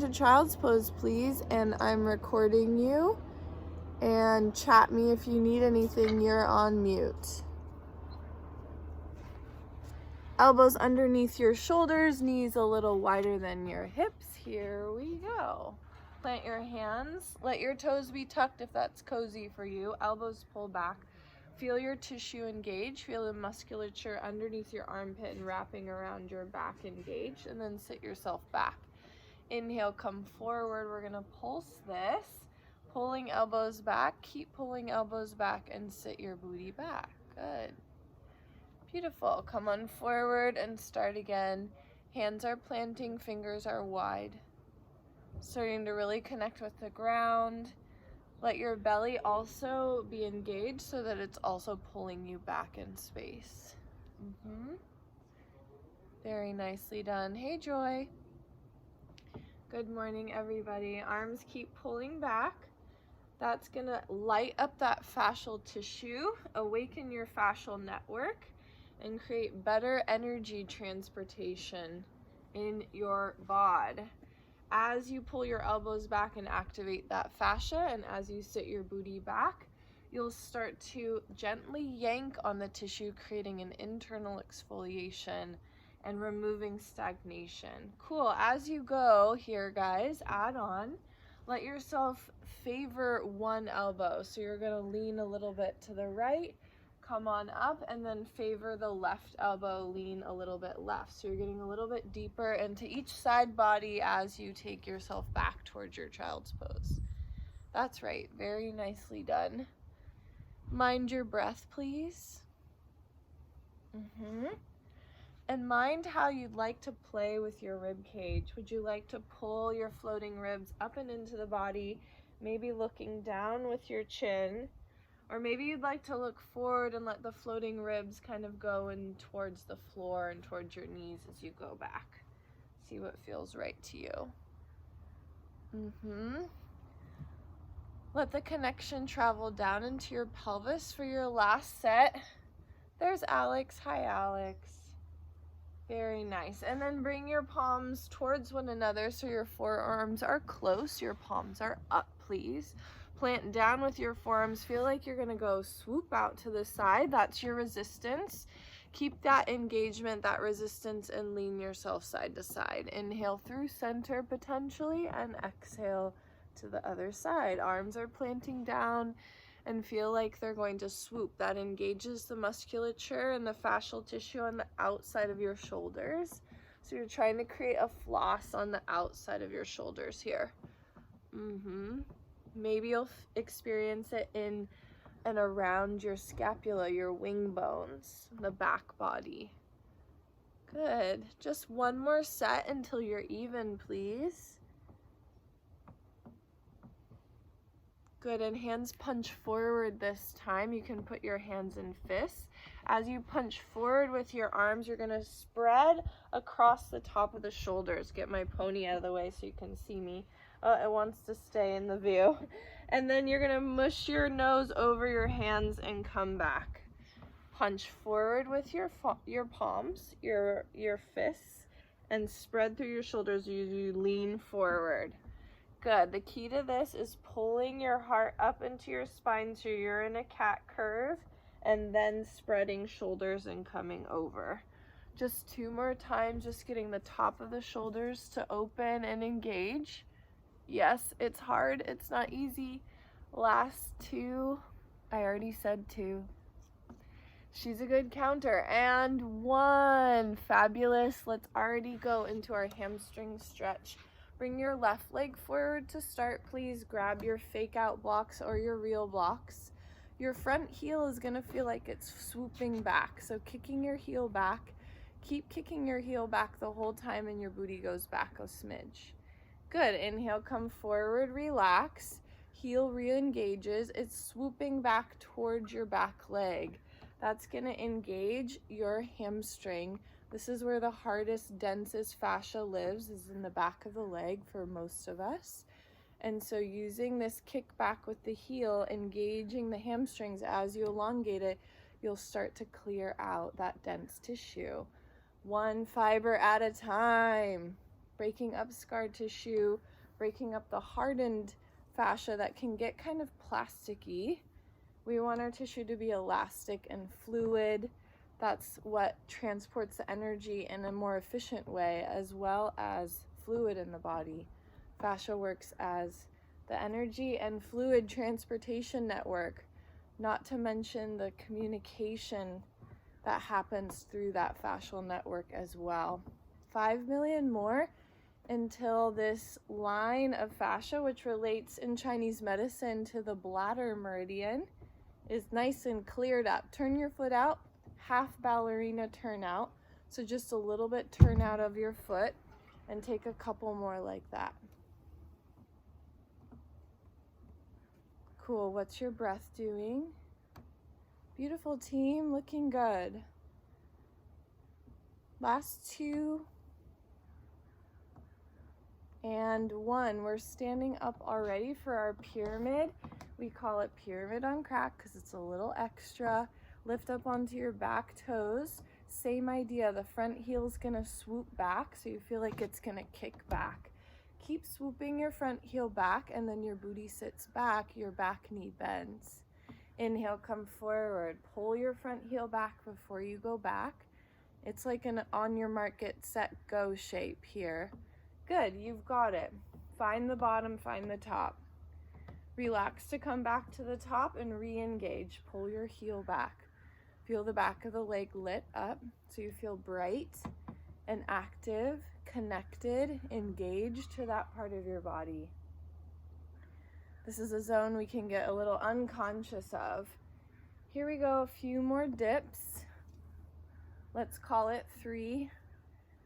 into child's pose, please, and I'm recording you. And chat me if you need anything, you're on mute. Elbows underneath your shoulders, knees a little wider than your hips. Here we go. Plant your hands, let your toes be tucked if that's cozy for you. Elbows pull back. Feel your tissue engage, feel the musculature underneath your armpit and wrapping around your back engaged, and then sit yourself back. Inhale, come forward. We're gonna pulse this. Pulling elbows back, keep pulling elbows back and sit your booty back. Good. Beautiful. Come on forward and start again. Hands are planting, fingers are wide. Starting to really connect with the ground. Let your belly also be engaged so that it's also pulling you back in space. Very nicely done. Hey, Joy. Good morning, everybody. Arms keep pulling back. That's gonna light up that fascial tissue, awaken your fascial network, and create better energy transportation in your bod. As you pull your elbows back and activate that fascia, and as you sit your booty back, you'll start to gently yank on the tissue, creating an internal exfoliation and removing stagnation. Cool. As you go here, guys, add on. Let yourself favor one elbow. So you're going to lean a little bit to the right, come on up, and then favor the left elbow, lean a little bit left. So you're getting a little bit deeper into each side body as you take yourself back towards your child's pose. That's right. Very nicely done. Mind your breath, please. And mind how you'd like to play with your rib cage. Would you like to pull your floating ribs up and into the body, maybe looking down with your chin? Or maybe you'd like to look forward and let the floating ribs kind of go in towards the floor and towards your knees as you go back. See what feels right to you. Let the connection travel down into your pelvis for your last set. There's Alex. Hi, Alex. Very nice. And then bring your palms towards one another so your forearms are close. Your palms are up, please. Plant down with your forearms. Feel like you're going to go swoop out to the side. That's your resistance. Keep that engagement, that resistance, and lean yourself side to side. Inhale through center potentially, and exhale to the other side. Arms are planting down and feel like they're going to swoop. That engages the musculature and the fascial tissue on the outside of your shoulders. So you're trying to create a floss on the outside of your shoulders here. Maybe you'll experience it in and around your scapula, your wing bones, the back body. Good. Just one more set until you're even, please. Good, and hands punch forward this time. You can put your hands in fists. As you punch forward with your arms, you're gonna spread across the top of the shoulders. Get my pony out of the way so you can see me. Oh, it wants to stay in the view. And then you're gonna mush your nose over your hands and come back. Punch forward with your palms, your fists, and spread through your shoulders as you lean forward. Good. The key to this is pulling your heart up into your spine so you're in a cat curve, and then spreading shoulders and coming over. Just two more times, just getting the top of the shoulders to open and engage. Yes, it's hard. It's not easy. Last two. I already said two. She's a good counter. And one. Fabulous. Let's already go into our hamstring stretch. Bring your left leg forward to start, please. Grab your fake out blocks or your real blocks. Your front heel is gonna feel like it's swooping back. So kicking your heel back, keep kicking your heel back the whole time and your booty goes back a smidge. Good, inhale, come forward, relax. Heel re-engages, it's swooping back towards your back leg. That's gonna engage your hamstring. This is where the hardest, densest fascia lives, is in the back of the leg for most of us. And so using this kick back with the heel, engaging the hamstrings as you elongate it, you'll start to clear out that dense tissue. One fiber at a time. breaking up scar tissue, breaking up the hardened fascia that can get kind of plasticky. We want our tissue to be elastic and fluid. That's what transports the energy in a more efficient way, as well as fluid in the body. Fascia works as the energy and fluid transportation network, not to mention the communication that happens through that fascial network as well. 5 million more until this line of fascia, which relates in Chinese medicine to the bladder meridian, is nice and cleared up. Turn your foot out, half ballerina turn out. So just a little bit turn out of your foot, and take a couple more like that. Cool, what's your breath doing? Beautiful team, looking good. Last 2 and 1. We're standing up already for our pyramid. We call it pyramid on crack because it's a little extra. Lift up onto your back toes. Same idea, the front heel's gonna swoop back so you feel like it's gonna kick back. Keep swooping your front heel back, and then your booty sits back, your back knee bends. Inhale, come forward. Pull your front heel back before you go back. It's like an on your mark, get set, go shape here. Good, you've got it. Find the bottom, find the top. Relax to come back to the top and re-engage. Pull your heel back. Feel the back of the leg lit up so you feel bright and active, connected, engaged to that part of your body. This is a zone we can get a little unconscious of. Here we go, a few more dips. Let's call it 3.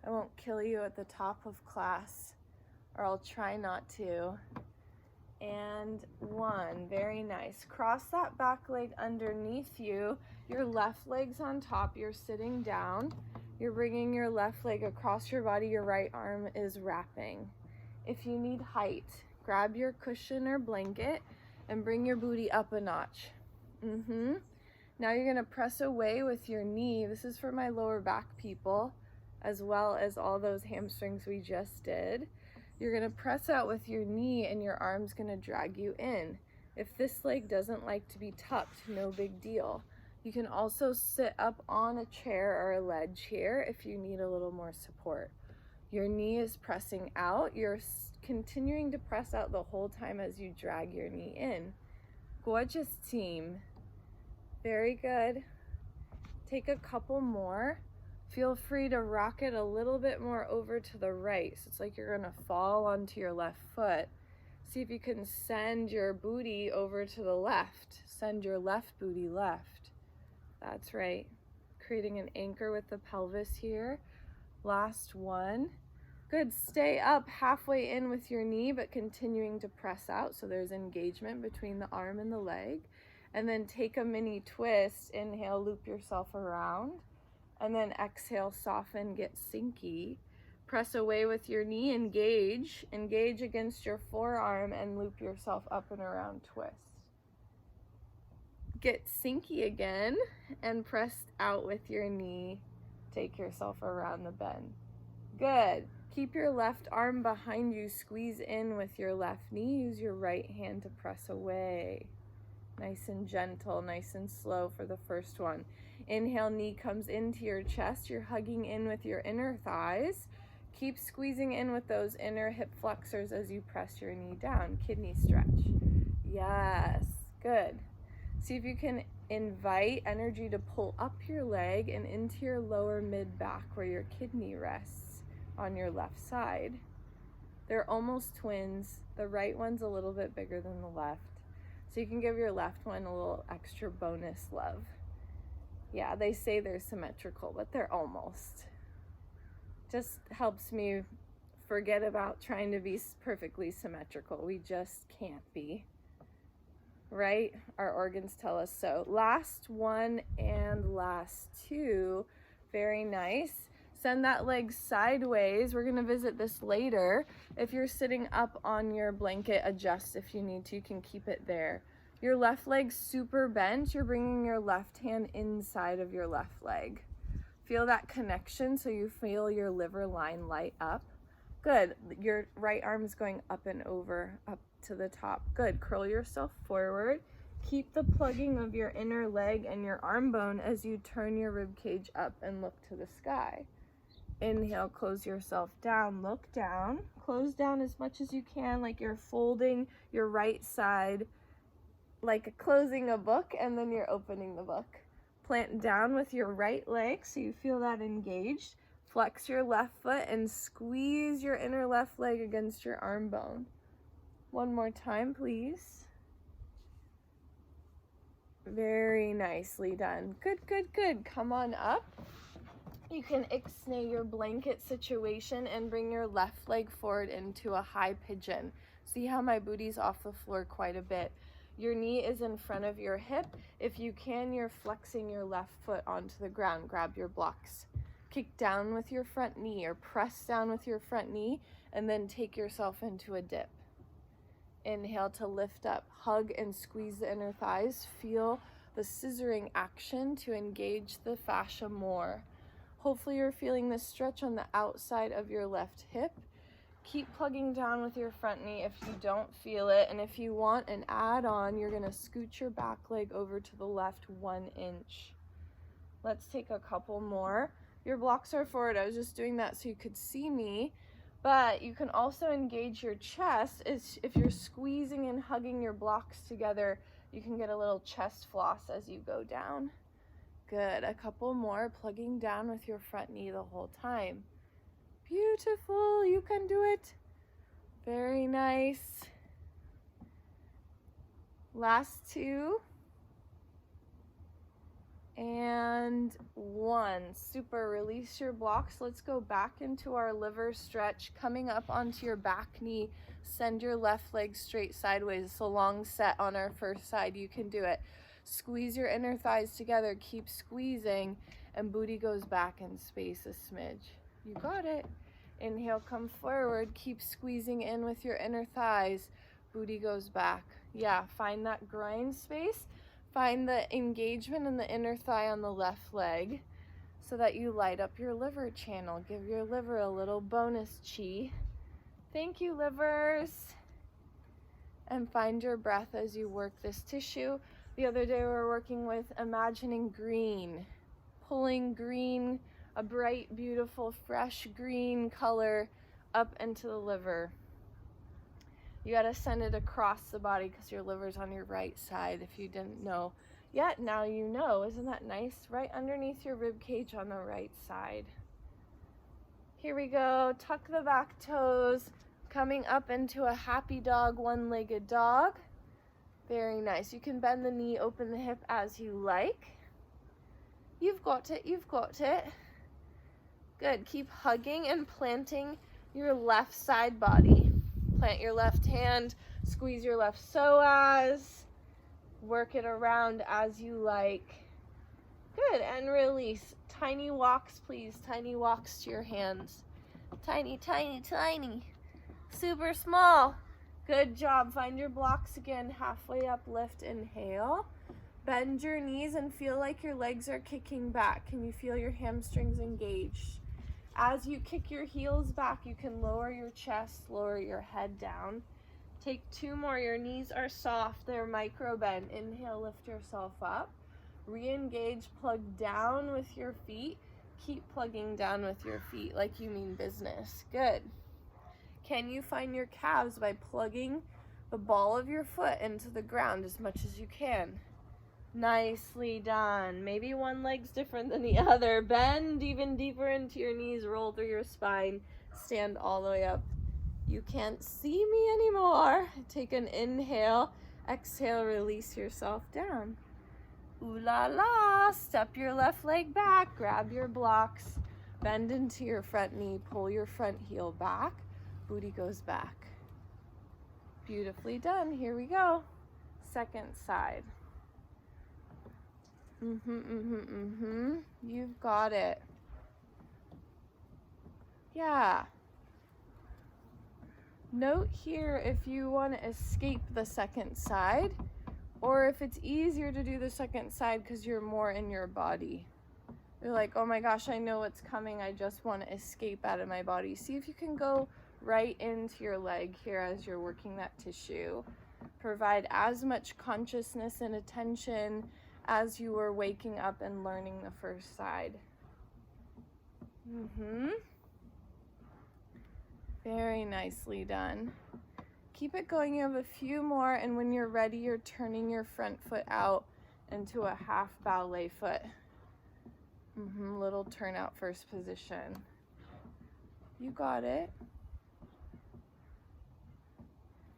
I won't kill you at the top of class, or I'll try not to. And 1, very nice. Cross that back leg underneath you. Your left leg's on top, you're sitting down. You're bringing your left leg across your body, your right arm is wrapping. If you need height, grab your cushion or blanket and bring your booty up a notch. Now you're gonna press away with your knee. This is for my lower back people, as well as all those hamstrings we just did. You're gonna press out with your knee and your arm's gonna drag you in. If this leg doesn't like to be tucked, no big deal. You can also sit up on a chair or a ledge here if you need a little more support. Your knee is pressing out. You're continuing to press out the whole time as you drag your knee in. Gorgeous team. Very good. Take a couple more. Feel free to rock it a little bit more over to the right. So it's like you're gonna fall onto your left foot. See if you can send your booty over to the left. Send your left booty left. That's right. Creating an anchor with the pelvis here. Last 1. Good, stay up halfway in with your knee, but continuing to press out. So there's engagement between the arm and the leg. And then take a mini twist. Inhale, loop yourself around. And then exhale, soften, get sinky. Press away with your knee, engage. Engage against your forearm and loop yourself up and around, twist. Get sinky again and press out with your knee. Take yourself around the bend. Good. Keep your left arm behind you. Squeeze in with your left knee. Use your right hand to press away. Nice and gentle, nice and slow for the first one. Inhale, knee comes into your chest. You're hugging in with your inner thighs. Keep squeezing in with those inner hip flexors as you press your knee down. Kidney stretch. Yes, good. See if you can invite energy to pull up your leg and into your lower mid back where your kidney rests on your left side. They're almost twins. The right one's a little bit bigger than the left. So you can give your left one a little extra bonus love. Yeah, they say they're symmetrical, but they're almost. Just helps me forget about trying to be perfectly symmetrical. We just can't be. Right? Our organs tell us so. Last 1 and last 2. Very nice. Send that leg sideways. We're going to visit this later. If you're sitting up on your blanket, adjust if you need to. You can keep it there. Your left leg's super bent. You're bringing your left hand inside of your left leg. Feel that connection so you feel your liver line light up. Good. Your right arm is going up and over, up to the top. Good. Curl yourself forward. Keep the plugging of your inner leg and your arm bone as you turn your rib cage up and look to the sky. Inhale, close yourself down, look down. Close down as much as you can, like you're folding your right side, like closing a book, and then you're opening the book. Plant down with your right leg so you feel that engaged. Flex your left foot and squeeze your inner left leg against your arm bone. One more time, please. Very nicely done. Good, good, good. Come on up. You can ixnay your blanket situation and bring your left leg forward into a high pigeon. See how my booty's off the floor quite a bit. Your knee is in front of your hip. If you can, you're flexing your left foot onto the ground. Grab your blocks. Kick down with your front knee or press down with your front knee and then take yourself into a dip. Inhale to lift up. Hug and squeeze the inner thighs. Feel the scissoring action to engage the fascia more. Hopefully you're feeling the stretch on the outside of your left hip. Keep plugging down with your front knee if you don't feel it. And if you want an add-on, you're going to scoot your back leg over to the left 1 inch. Let's take a couple more. Your blocks are forward. I was just doing that so you could see me. But you can also engage your chest. If you're squeezing and hugging your blocks together, you can get a little chest floss as you go down. Good. A couple more, plugging down with your front knee the whole time. Beautiful. You can do it. Very nice. Last 2. And 1. Super. Release your blocks. Let's go back into our liver stretch. Coming up onto your back knee. Send your left leg straight sideways. It's a long set on our first side. You can do it. Squeeze your inner thighs together. Keep squeezing. And booty goes back in space a smidge. You got it. Inhale, come forward. Keep squeezing in with your inner thighs. Booty goes back. Yeah, find that groin space. Find the engagement in the inner thigh on the left leg so that you light up your liver channel. Give your liver a little bonus chi. Thank you, livers. And find your breath as you work this tissue. The other day we were working with imagining green, pulling green, a bright, beautiful, fresh green color up into the liver. You got to send it across the body because your liver's on your right side if you didn't know yet. Now you know. Isn't that nice? Right underneath your rib cage on the right side. Here we go. Tuck the back toes. Coming up into a happy dog, one-legged dog. Very nice. You can bend the knee, open the hip as you like. You've got it. You've got it. Good. Keep hugging and planting your left side body. Plant your left hand, squeeze your left psoas, work it around as you like. Good, and release. Tiny walks, please. Tiny walks to your hands. Tiny, tiny, tiny. Super small. Good job. Find your blocks again. Halfway up, lift, inhale. Bend your knees and feel like your legs are kicking back. Can you feel your hamstrings engaged? As you kick your heels back, you can lower your chest, lower your head down. Take 2 more. Your knees are soft. They're micro bend. Inhale, lift yourself up. Re-engage, plug down with your feet. Keep plugging down with your feet like you mean business. Good. Can you find your calves by plugging the ball of your foot into the ground as much as you can? Nicely done. Maybe one leg's different than the other. Bend even deeper into your knees. Roll through your spine. Stand all the way up. You can't see me anymore. Take an inhale. Exhale, release yourself down. Ooh la la. Step your left leg back. Grab your blocks. Bend into your front knee. Pull your front heel back. Booty goes back. Beautifully done. Here we go. Second side. You've got it. Yeah. Note here if you want to escape the second side or if it's easier to do the second side because you're more in your body. You're like, oh my gosh, I know what's coming. I just want to escape out of my body. See if you can go right into your leg here as you're working that tissue. Provide as much consciousness and attention as you were waking up and learning the first side. Very nicely done. Keep it going. You have a few more, and when you're ready, you're turning your front foot out into a half ballet foot. Little turnout first position. You got it.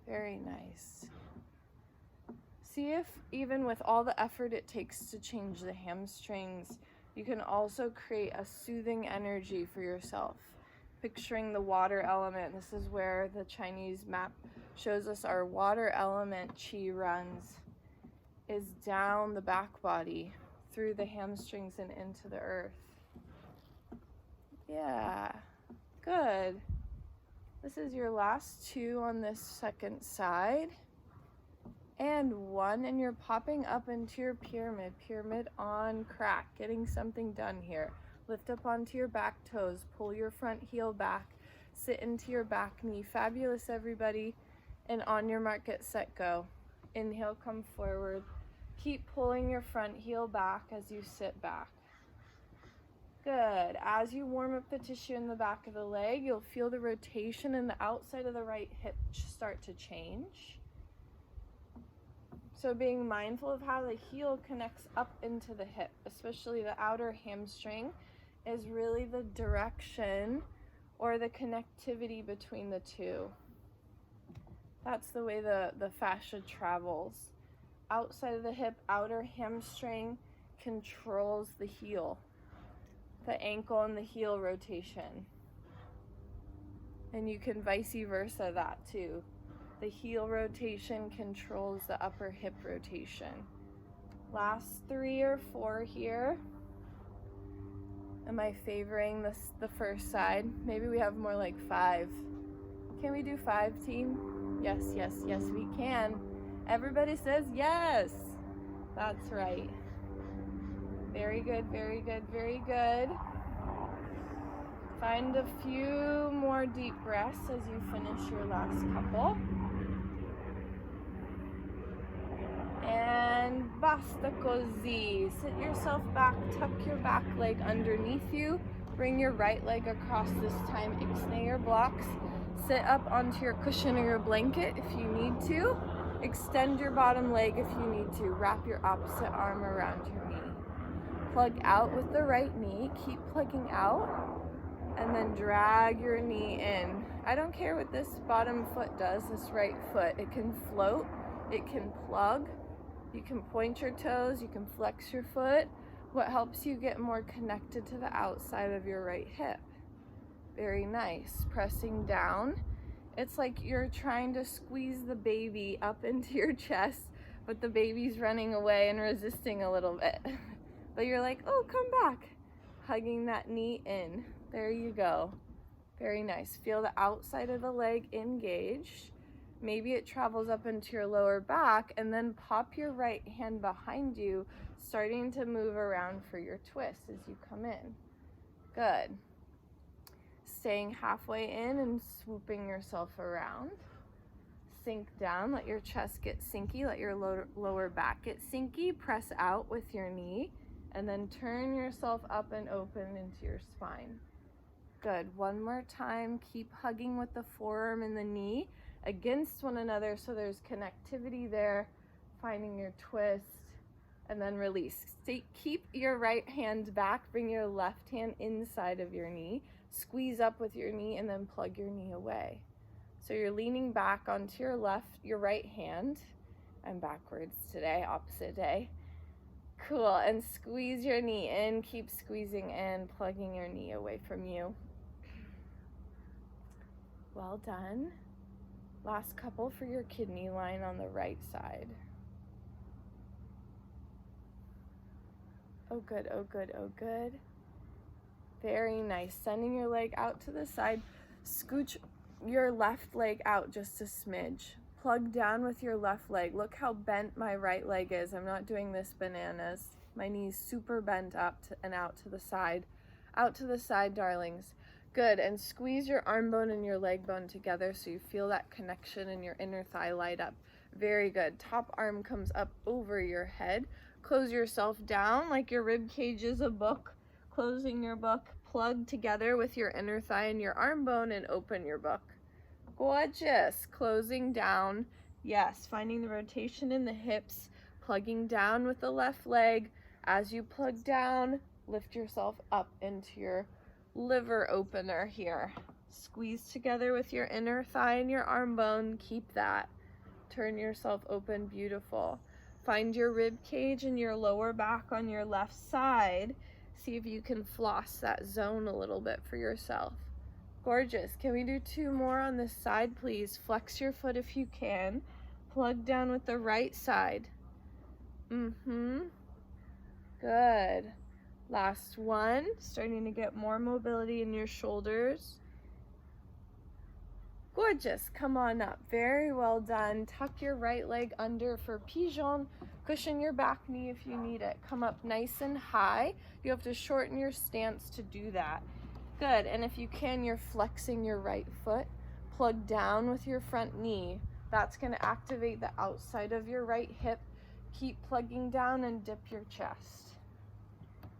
Very nice. See if even with all the effort it takes to change the hamstrings, you can also create a soothing energy for yourself. Picturing the water element. This is where the Chinese map shows us our water element chi runs, is down the back body, through the hamstrings and into the earth. Yeah, good. This is your last 2 on this second side. And 1, and you're popping up into your pyramid on crack, getting something done here. Lift up onto your back toes, pull your front heel back, sit into your back knee. Fabulous, everybody. And on your mark, get set, go. Inhale, come forward. Keep pulling your front heel back as you sit back. Good. As you warm up the tissue in the back of the leg, you'll feel the rotation in the outside of the right hip start to change. So being mindful of how the heel connects up into the hip, especially the outer hamstring, is really the direction or the connectivity between the two. That's the way the fascia travels. Outside of the hip, outer hamstring controls the heel, the ankle and the heel rotation. And you can vice versa that too. The heel rotation controls the upper hip rotation. Last 3 or 4 here. Am I favoring the first side? Maybe we have more like 5. Can we do 5, team? Yes, yes, yes, we can. Everybody says yes. That's right. Very good, very good, very good. Find a few more deep breaths as you finish your last couple. And basta così. Sit yourself back, tuck your back leg underneath you. Bring your right leg across this time. Ixnay your blocks. Sit up onto your cushion or your blanket if you need to. Extend your bottom leg if you need to. Wrap your opposite arm around your knee. Plug out with the right knee. Keep plugging out. And then drag your knee in. I don't care what this bottom foot does, this right foot. It can float. It can plug. You can point your toes. You can flex your foot. What helps you get more connected to the outside of your right hip. Very nice. Pressing down. It's like you're trying to squeeze the baby up into your chest, but the baby's running away and resisting a little bit. But you're like, oh, come back. Hugging that knee in. There you go. Very nice. Feel the outside of the leg engaged. Maybe it travels up into your lower back, and then pop your right hand behind you, starting to move around for your twist as you come in. Good. Staying halfway in and swooping yourself around. Sink down, let your chest get sinky, let your lower back get sinky. Press out with your knee, and then turn yourself up and open into your spine. Good. One more time. Keep hugging with the forearm and the knee against one another so there's connectivity there. Finding your twist, and then release. Keep your right hand back. Bring your left hand inside of your knee. Squeeze up with your knee and then plug your knee away. So you're leaning back onto your right hand. I'm backwards today, opposite day. Cool, and squeeze your knee in. Keep squeezing in, plugging your knee away from you. Well done. Last couple for your kidney line on the right side. Oh good, oh good, oh good. Very nice. Sending your leg out to the side. Scooch your left leg out just a smidge. Plug down with your left leg. Look how bent my right leg is. I'm not doing this bananas. My knee's super bent up and out to the side. Out to the side, darlings. Good, and squeeze your arm bone and your leg bone together so you feel that connection in your inner thigh light up. Very good. Top arm comes up over your head. Close yourself down like your rib cage is a book. Closing your book, plug together with your inner thigh and your arm bone and open your book. Gorgeous. Closing down. Yes, finding the rotation in the hips, plugging down with the left leg. As you plug down, lift yourself up into your liver opener here. Squeeze together with your inner thigh and your arm bone. Keep that. Turn yourself open. Beautiful. Find your rib cage and your lower back on your left side. See if you can floss that zone a little bit for yourself. Gorgeous. Can we do 2 more on this side, please? Flex your foot if you can. Plug down with the right side. Good. Last one. Starting to get more mobility in your shoulders. Gorgeous. Come on up. Very well done. Tuck your right leg under for pigeon. Cushion your back knee if you need it. Come up nice and high. You have to shorten your stance to do that. Good. And if you can, you're flexing your right foot. Plug down with your front knee. That's going to activate the outside of your right hip. Keep plugging down and dip your chest.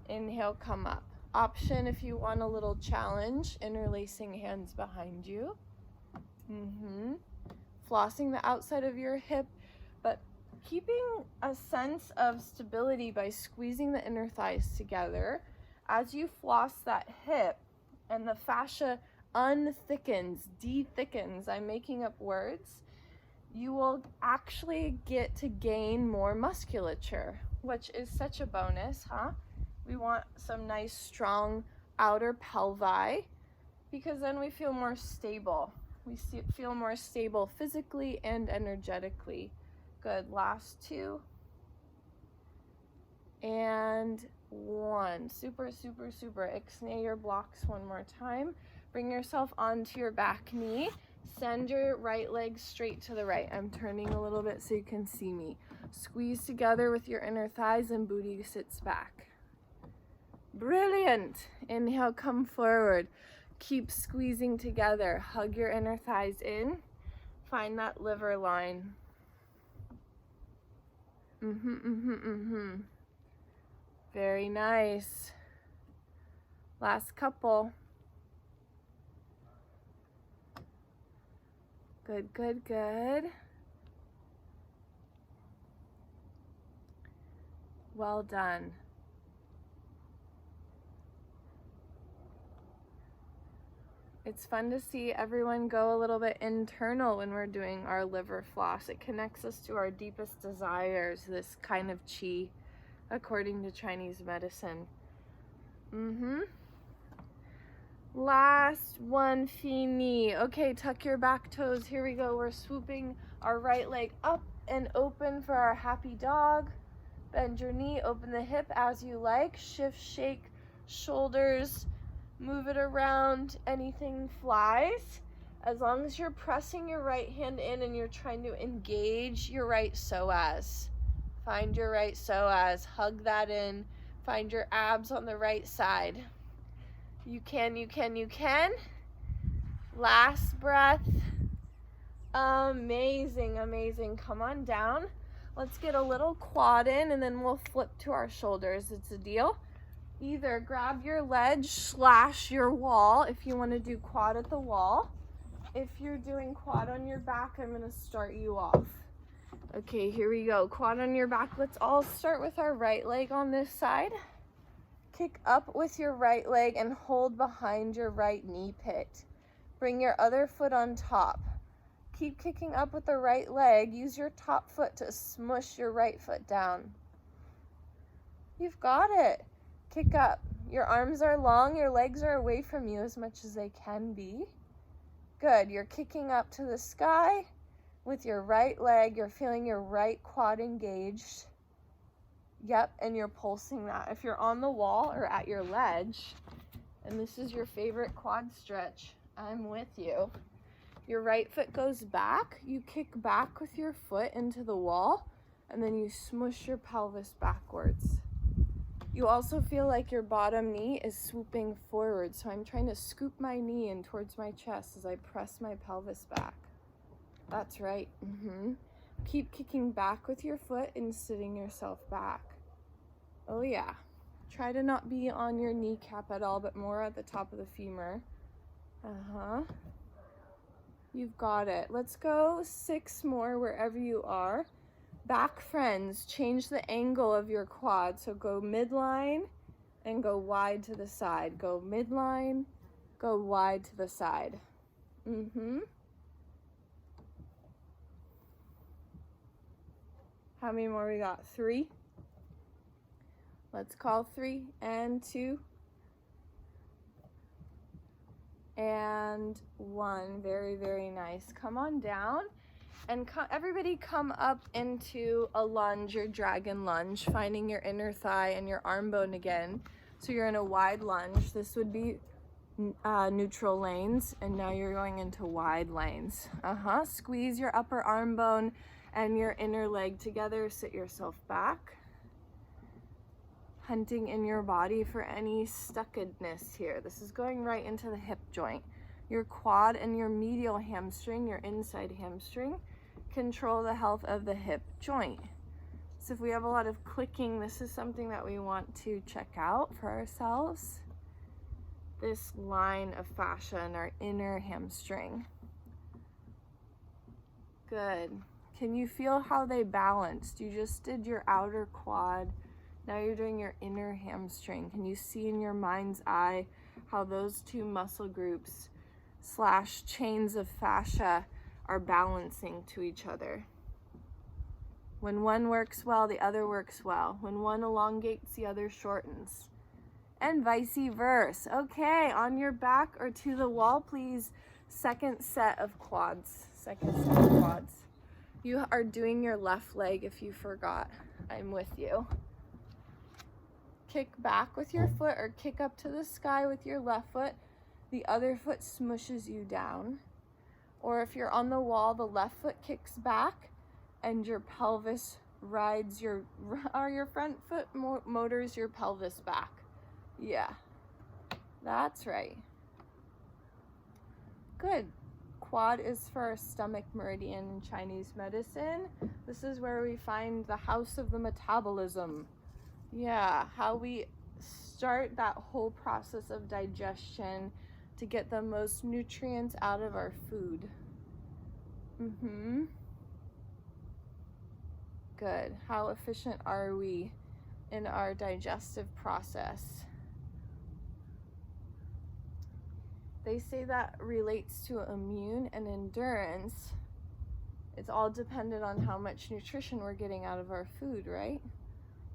Inhale, come up. Option if you want a little challenge, interlacing hands behind you. Flossing the outside of your hip, but keeping a sense of stability by squeezing the inner thighs together. As you floss that hip and the fascia unthickens, de-thickens, I'm making up words, you will actually get to gain more musculature, which is such a bonus, huh? We want some nice strong outer pelvi because then we feel more stable. We feel more stable physically and energetically. Good. Last 2. And 1. Super, super, super. Ixnay your blocks one more time. Bring yourself onto your back knee. Send your right leg straight to the right. I'm turning a little bit so you can see me. Squeeze together with your inner thighs and booty sits back. Brilliant. Inhale, come forward. Keep squeezing together. Hug your inner thighs in. Find that liver line. Very nice. Last couple. Good, good, good. Well done. It's fun to see everyone go a little bit internal when we're doing our liver floss. It connects us to our deepest desires, this kind of chi, according to Chinese medicine. Last one, fini. Okay, tuck your back toes. Here we go. We're swooping our right leg up and open for our happy dog. Bend your knee, open the hip as you like. Shift, shake, shoulders. Move it around, anything flies. As long as you're pressing your right hand in and you're trying to engage your right psoas. Find your right psoas, hug that in. Find your abs on the right side. You can, you can, you can. Last breath. Amazing, amazing. Come on down. Let's get a little quad in and then we'll flip to our shoulders. It's a deal. Either grab your ledge / your wall if you want to do quad at the wall. If you're doing quad on your back, I'm going to start you off. Okay, here we go. Quad on your back. Let's all start with our right leg on this side. Kick up with your right leg and hold behind your right knee pit. Bring your other foot on top. Keep kicking up with the right leg. Use your top foot to smush your right foot down. You've got it. Kick up. Your arms are long, your legs are away from you as much as they can be. Good. You're kicking up to the sky with your right leg. You're feeling your right quad engaged. Yep, and you're pulsing that. If you're on the wall or at your ledge, and this is your favorite quad stretch, I'm with you. Your right foot goes back. You kick back with your foot into the wall, and then you smush your pelvis backwards. You also feel like your bottom knee is swooping forward. So I'm trying to scoop my knee in towards my chest as I press my pelvis back. That's right. Keep kicking back with your foot and sitting yourself back. Oh yeah. Try to not be on your kneecap at all, but more at the top of the femur. You've got it. Let's go 6 more wherever you are. Back friends, change the angle of your quad. So go midline and go wide to the side. Go midline, go wide to the side. How many more we got? 3. Let's call 3 and 2 and 1. Very, very nice. Come on down and everybody come up into a lunge, your dragon lunge, finding your inner thigh and your arm bone again. So you're in a wide lunge. This would be neutral lanes, and now you're going into wide lanes. Squeeze your upper arm bone and your inner leg together. Sit yourself back. Hunting in your body for any stuckedness here. This is going right into the hip joint. Your quad and your medial hamstring, your inside hamstring, control the health of the hip joint. So if we have a lot of clicking, this is something that we want to check out for ourselves. This line of fascia in our inner hamstring. Good. Can you feel how they balanced? You just did your outer quad. Now you're doing your inner hamstring. Can you see in your mind's eye how those 2 muscle groups / chains of fascia are balancing to each other? When one works well, the other works well. When one elongates, the other shortens. And vice versa. Okay, on your back or to the wall, please. Second set of quads. You are doing your left leg if you forgot. I'm with you. Kick back with your foot or kick up to the sky with your left foot. The other foot smushes you down. Or if you're on the wall, the left foot kicks back and your pelvis rides your front foot motors your pelvis back. Yeah, that's right. Good. Quad is for our stomach meridian in Chinese medicine. This is where we find the house of the metabolism. Yeah, how we start that whole process of digestion to get the most nutrients out of our food. Good. How efficient are we in our digestive process? They say that relates to immune and endurance. It's all dependent on how much nutrition we're getting out of our food, right?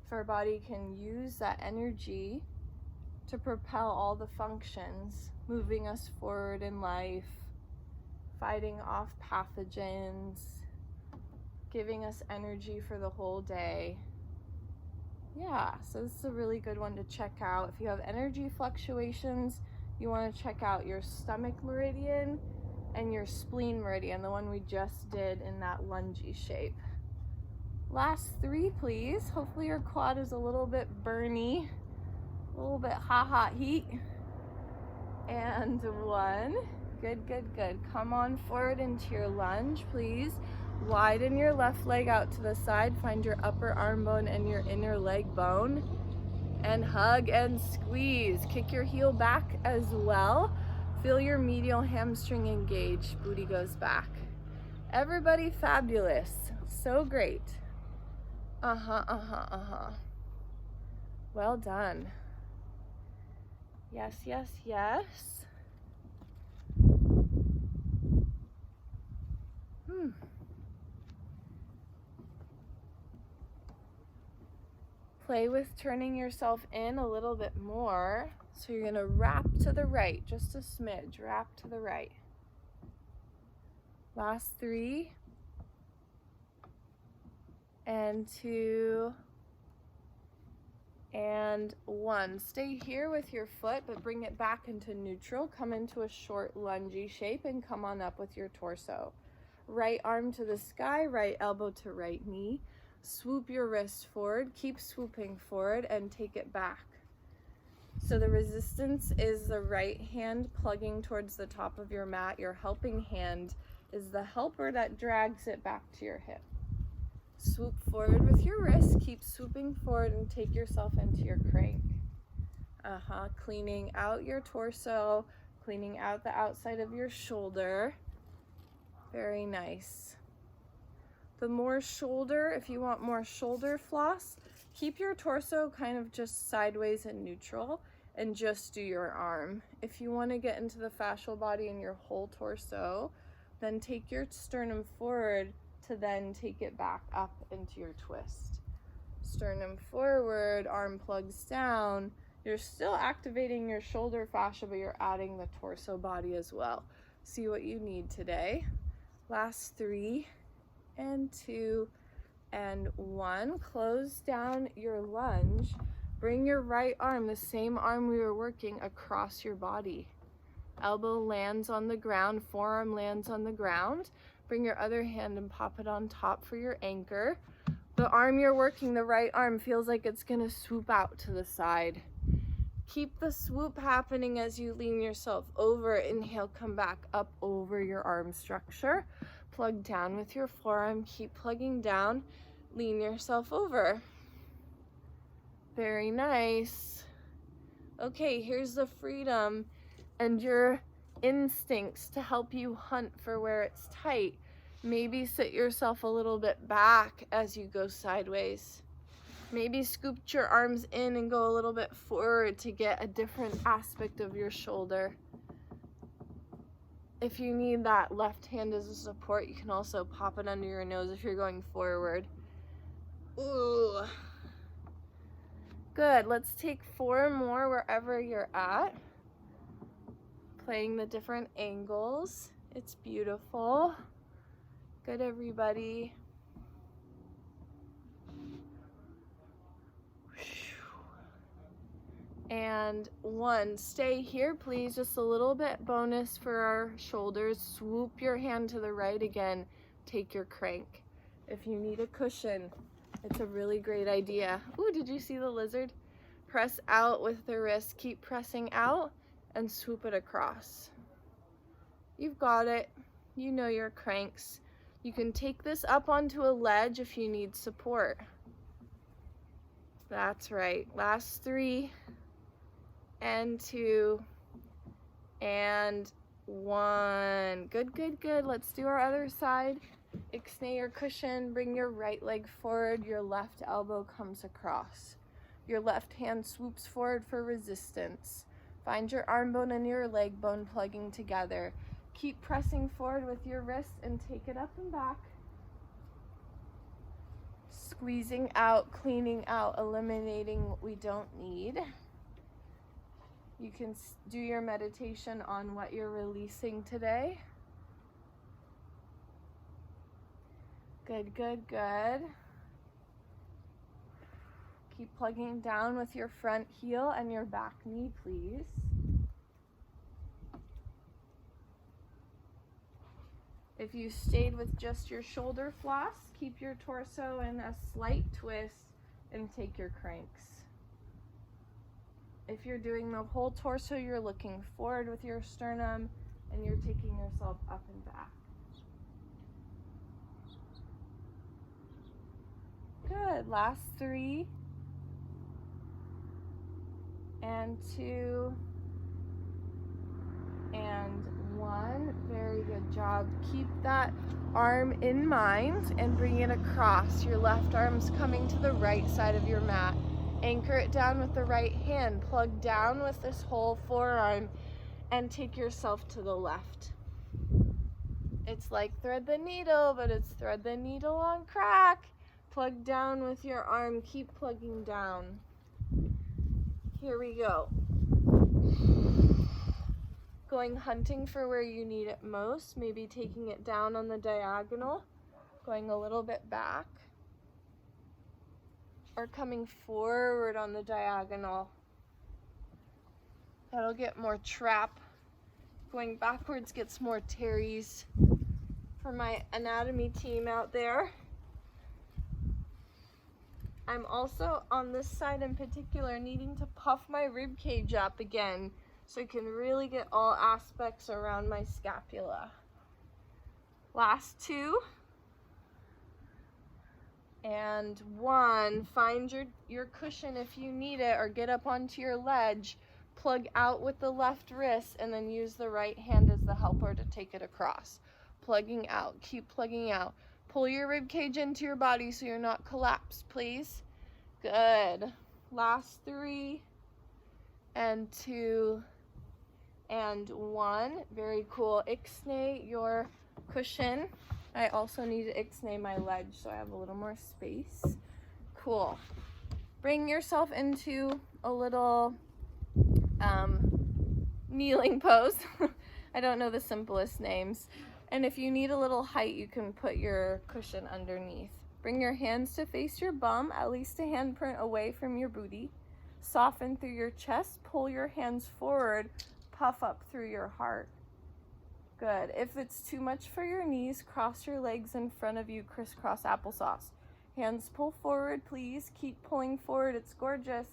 If our body can use that energy to propel all the functions, moving us forward in life, fighting off pathogens, giving us energy for the whole day. Yeah, so this is a really good one to check out. If you have energy fluctuations, you want to check out your stomach meridian and your spleen meridian, the one we just did in that lungy shape. Last 3, please. Hopefully your quad is a little bit burny, a little bit hot heat. And 1. Good. Come on forward into your lunge, please. Widen your left leg out to the side. Find your upper arm bone and your inner leg bone. And hug and squeeze. Kick your heel back as well. Feel your medial hamstring engage. Booty goes back. Everybody fabulous. So great. Well done. Yes. Play with turning yourself in a little bit more. So you're gonna wrap to the right, just a smidge, wrap to the right. Last 3. And 2. And 1. Stay here with your foot, but bring it back into neutral. Come into a short lungy shape and come on up with your torso. Right arm to the sky, right elbow to right knee. Swoop your wrist forward, keep swooping forward and take it back. So the resistance is the right hand plugging towards the top of your mat. Your helping hand is the helper that drags it back to your hip. Swoop forward with your wrist, keep swooping forward and take yourself into your crank. Cleaning out your torso, cleaning out the outside of your shoulder. Very nice. The more shoulder, if you want more shoulder floss, keep your torso kind of just sideways and neutral and just do your arm. If you want to get into the fascial body and your whole torso, then take your sternum forward to then take it back up into your twist. Sternum forward, arm plugs down. You're still activating your shoulder fascia, but you're adding the torso body as well. See what you need today. Last 3 and 2 and 1. Close down your lunge. Bring your right arm, the same arm we were working, across your body. Elbow lands on the ground, forearm lands on the ground. Bring your other hand and pop it on top for your anchor. The arm you're working, the right arm, feels like it's gonna swoop out to the side. Keep the swoop happening as you lean yourself over. Inhale, come back up over your arm structure. Plug down with your forearm, keep plugging down. Lean yourself over. Very nice. Okay, here's the freedom and your instincts to help you hunt for where it's tight. Maybe sit yourself a little bit back as you go sideways. Maybe scoop your arms in and go a little bit forward to get a different aspect of your shoulder. If you need that left hand as a support, you can also pop it under your nose if you're going forward. Ooh. Good, let's take 4 more wherever you're at. Playing the different angles. It's beautiful. Good, everybody. And 1, stay here please, just a little bit bonus for our shoulders. Swoop your hand to the right again, take your crank. If you need a cushion, it's a really great idea. Ooh, did you see the lizard? Press out with the wrist, keep pressing out and swoop it across. You've got it, you know your cranks. You can take this up onto a ledge if you need support. That's right, last 3 and 2 and 1. Good, good, good. Let's do our other side. Ixnay your cushion, bring your right leg forward, your left elbow comes across. Your left hand swoops forward for resistance. Find your arm bone and your leg bone plugging together. Keep pressing forward with your wrist and take it up and back. Squeezing out, cleaning out, eliminating what we don't need. You can do your meditation on what you're releasing today. Good, good, good. Keep plugging down with your front heel and your back knee, please. If you stayed with just your shoulder floss, keep your torso in a slight twist and take your cranks. If you're doing the whole torso, you're looking forward with your sternum and you're taking yourself up and back. Good, last 3 and 2 and 1. Very good job. Keep that arm in mind and bring it across. Your left arm's coming to the right side of your mat. Anchor it down with the right hand. Plug down with this whole forearm and take yourself to the left. It's like thread the needle, but it's thread the needle on crack. Plug down with your arm. Keep plugging down. Here we go. Going hunting for where you need it most. Maybe taking it down on the diagonal. Going a little bit back. Or coming forward on the diagonal. That'll get more trap. Going backwards gets more tearies. For my anatomy team out there. I'm also on this side in particular needing to puff my rib cage up again so I can really get all aspects around my scapula. Last 2. And 1. Find your cushion if you need it, or get up onto your ledge. Plug out with the left wrist and then use the right hand as the helper to take it across. Plugging out. Keep plugging out. Pull your rib cage into your body so you're not collapsed, please. Good. Last 3 and 2 and 1. Very cool. Ixnay your cushion. I also need to ixnay my ledge so I have a little more space. Cool. Bring yourself into a little kneeling pose. I don't know the simplest names. And if you need a little height, you can put your cushion underneath. Bring your hands to face your bum, at least a handprint away from your booty. Soften through your chest, pull your hands forward, puff up through your heart. Good. If it's too much for your knees, cross your legs in front of you, crisscross applesauce. Hands pull forward, please. Keep pulling forward. It's gorgeous.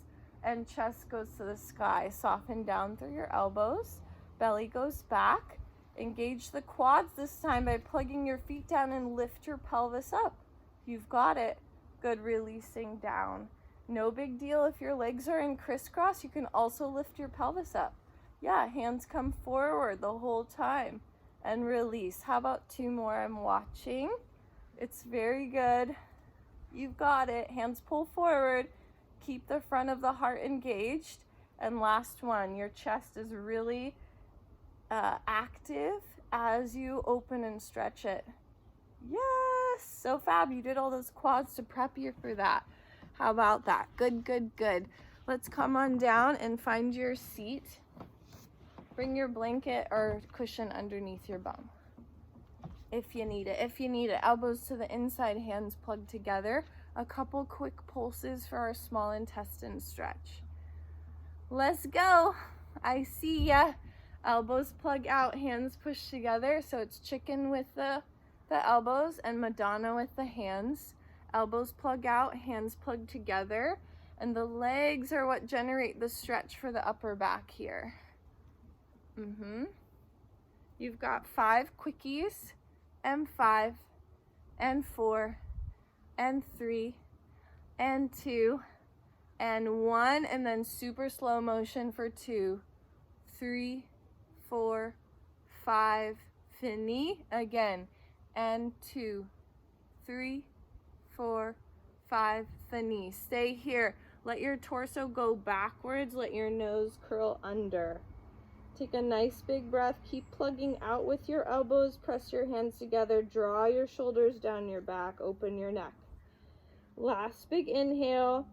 And chest goes to the sky. Soften down through your elbows. Belly goes back. Engage the quads this time by plugging your feet down and lift your pelvis up. You've got it. Good. Releasing down. No big deal if your legs are in crisscross. You can also lift your pelvis up. Yeah, hands come forward the whole time. And release. How about 2 more? I'm watching. It's very good. You've got it. Hands pull forward. Keep the front of the heart engaged. And last one. Your chest is really active as you open and stretch it. Yes. So fab. You did all those quads to prep you for that. How about that? Good, good, good. Let's come on down and find your seat. Bring your blanket or cushion underneath your bum if you need it. If you need it, elbows to the inside, hands plugged together. A couple quick pulses for our small intestine stretch. Let's go. I see ya. Elbows plug out, hands push together. So it's chicken with the elbows and Madonna with the hands. Elbows plug out, hands plug together. And the legs are what generate the stretch for the upper back here. You've got 5 quickies, and 5, and 4, and 3, and 2, and 1, and then super slow motion for 2, 3, 4, 5, fini, again, and 2, 3, 4, 5, fini. Stay here. Let your torso go backwards, let your nose curl under. Take a nice big breath. Keep plugging out with your elbows. Press your hands together. Draw your shoulders down your back. Open your neck. Last big inhale.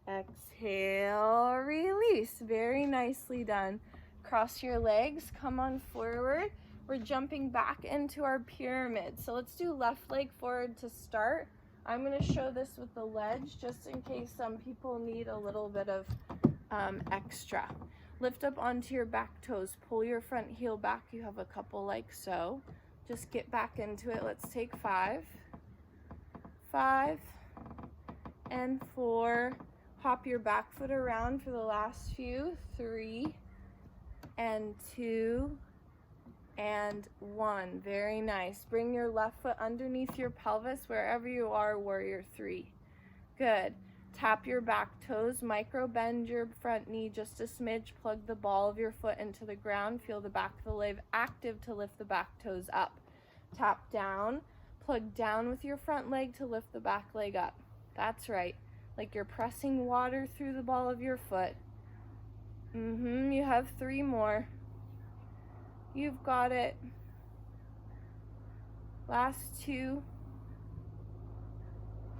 Exhale. Release. Very nicely done. Cross your legs. Come on forward. We're jumping back into our pyramid. So let's do left leg forward to start. I'm going to show this with the ledge just in case some people need a little bit of extra. Lift up onto your back toes. Pull your front heel back. You have a couple like so. Just get back into it. Let's take 5, 5, and 4. Hop your back foot around for the last few. 3, and 2, and 1. Very nice. Bring your left foot underneath your pelvis wherever you are, warrior 3. Good. Tap your back toes, micro bend your front knee just a smidge, plug the ball of your foot into the ground, feel the back of the leg active to lift the back toes up. Tap down, plug down with your front leg to lift the back leg up. That's right, like you're pressing water through the ball of your foot. You have 3 more. You've got it. Last 2.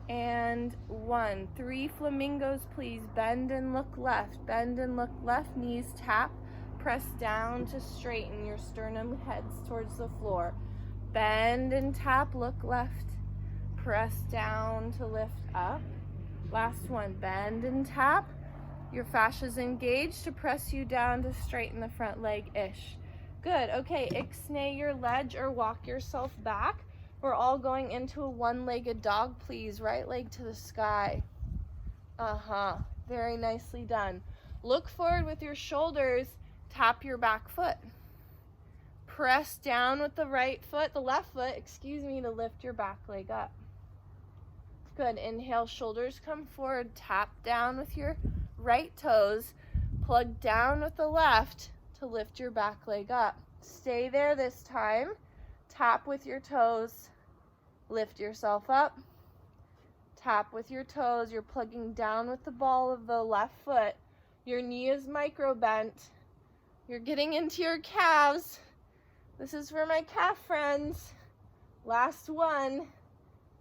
And 1. 3 flamingos, please. Bend and look left. Bend and look left. Knees tap. Press down to straighten. Your sternum heads towards the floor. Bend and tap. Look left. Press down to lift up. Last one. Bend and tap. Your fascia's engaged to press you down to straighten the front leg-ish. Good. Okay. Ixnay your ledge or walk yourself back. We're all going into a one-legged dog, please. Right leg to the sky. Very nicely done. Look forward with your shoulders. Tap your back foot. Press down with the left foot, excuse me, to lift your back leg up. Good. Inhale, shoulders come forward. Tap down with your right toes. Plug down with the left to lift your back leg up. Stay there this time. Tap with your toes. Lift yourself up. Tap with your toes. You're plugging down with the ball of the left foot. Your knee is micro bent. You're getting into your calves. This is for my calf friends. Last one.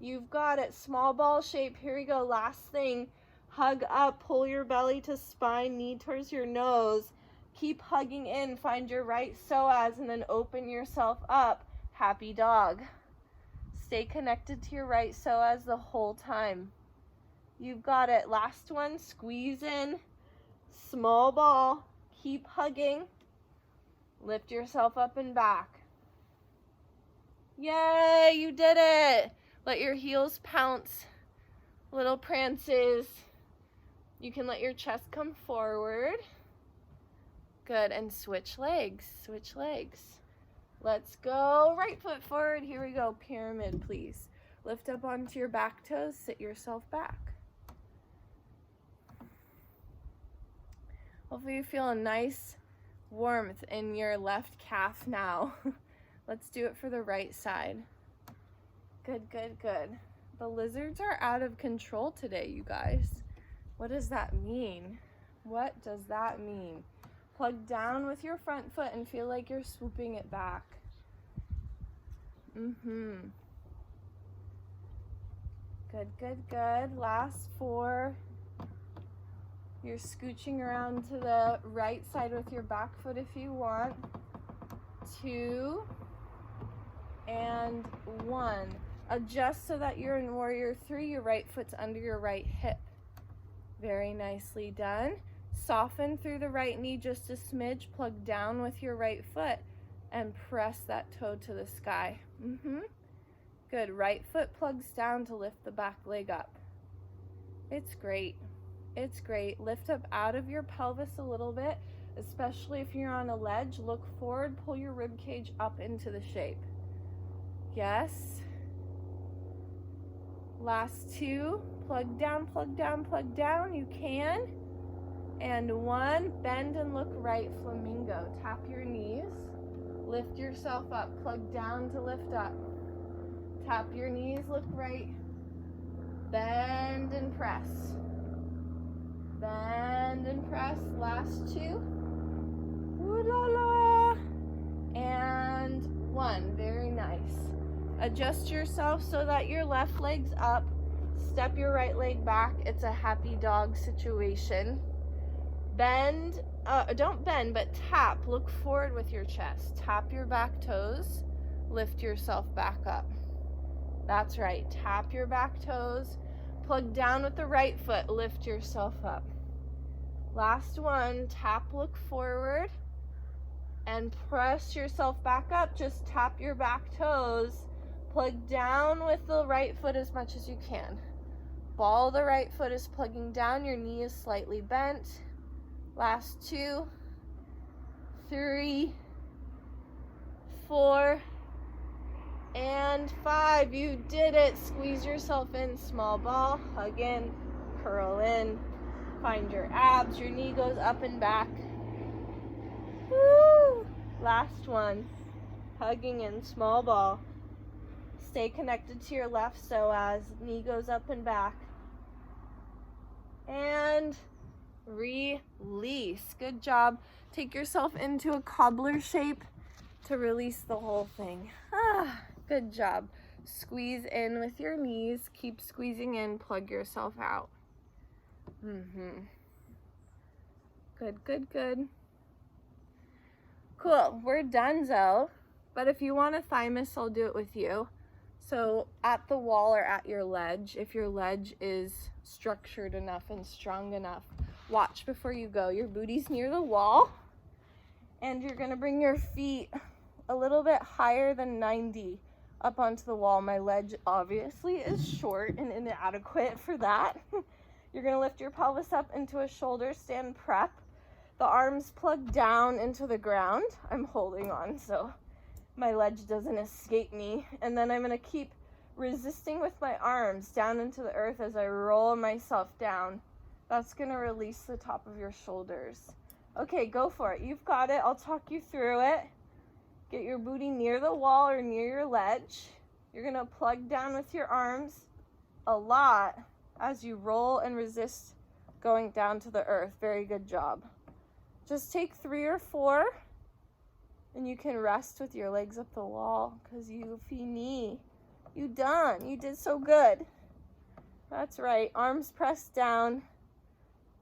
You've got it. Small ball shape. Here we go. Last thing. Hug up. Pull your belly to spine. Knee towards your nose. Keep hugging in. Find your right psoas and then open yourself up. Happy dog. Stay connected to your right psoas the whole time. You've got it. Last one. Squeeze in. Small ball. Keep hugging. Lift yourself up and back. Yay, you did it. Let your heels pounce. Little prances. You can let your chest come forward. Good, and switch legs, switch legs. Let's go right foot forward. Here we go, pyramid, please. Lift up onto your back toes, sit yourself back. Hopefully you feel a nice warmth in your left calf now. Let's do it for the right side. Good, good, good. The lizards are out of control today, you guys. What does that mean? What does that mean? Plug down with your front foot and feel like you're swooping it back. Good, good, good. Last 4. You're scooching around to the right side with your back foot if you want. 2 and 1. Adjust so that you're in warrior 3. Your right foot's under your right hip. Very nicely done. Soften through the right knee just a smidge. Plug down with your right foot and press that toe to the sky. Good. Right foot plugs down to lift the back leg up. It's great. It's great. Lift up out of your pelvis a little bit, especially if you're on a ledge. Look forward, pull your rib cage up into the shape. Yes. Last 2. Plug down, plug down, plug down. You can. And 1. Bend and look right, flamingo. Tap your knees. Lift yourself up. Plug down to lift up. Tap your knees, look right. Bend and press. Bend and press. Last 2. Ooh la la. And 1. Very nice. Adjust yourself so that your left leg's up. Step your right leg back. It's a happy dog situation. Bend. Don't bend, but tap. Look forward with your chest. Tap your back toes. Lift yourself back up. That's right. Tap your back toes. Plug down with the right foot. Lift yourself up. Last 1. Tap, look forward. And press yourself back up. Just tap your back toes. Plug down with the right foot as much as you can. Ball of the right foot is plugging down. Your knee is slightly bent. Last 2, 3, 4, and 5. You did it. Squeeze yourself in. Small ball. Hug in. Curl in. Find your abs. Your knee goes up and back. Woo! Last one. Hugging in. Small ball. Stay connected to your left psoas. Knee goes up and back. And release. Good job. Take yourself into a cobbler shape to release the whole thing. Good job. Squeeze in with your knees. Keep squeezing in. Plug yourself out. Good, good, good. Cool. We're done, Zoe. But if you want a thymus, I'll do it with you. So at the wall or at your ledge, if your ledge is structured enough and strong enough, watch before you go. Your booty's near the wall, and you're going to bring your feet a little bit higher than 90. up onto the wall. My ledge obviously is short and inadequate for that. You're gonna lift your pelvis up into a shoulder stand prep. The arms plug down into the ground. I'm holding on so my ledge doesn't escape me. And then I'm gonna keep resisting with my arms down into the earth as I roll myself down. That's gonna release the top of your shoulders. Okay, go for it. You've got it. I'll talk you through it. Get your booty near the wall or near your ledge. You're gonna plug down with your arms a lot as you roll and resist going down to the earth. Very good job. Just take 3 or 4 and you can rest with your legs up the wall because you fini. You done. You did so good. That's right. Arms pressed down.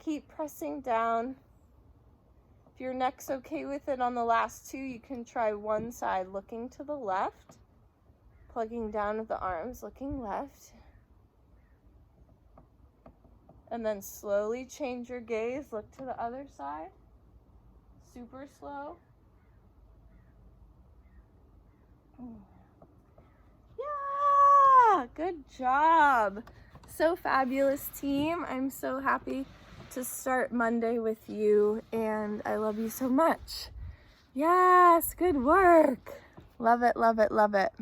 Keep pressing down. If your neck's okay with it on the last 2, you can try one side looking to the left, plugging down with the arms, looking left. And then slowly change your gaze, look to the other side. Super slow. Yeah, good job. So fabulous, team. I'm so happy to start Monday with you, and I love you so much. Yes, good work. Love it, love it, love it.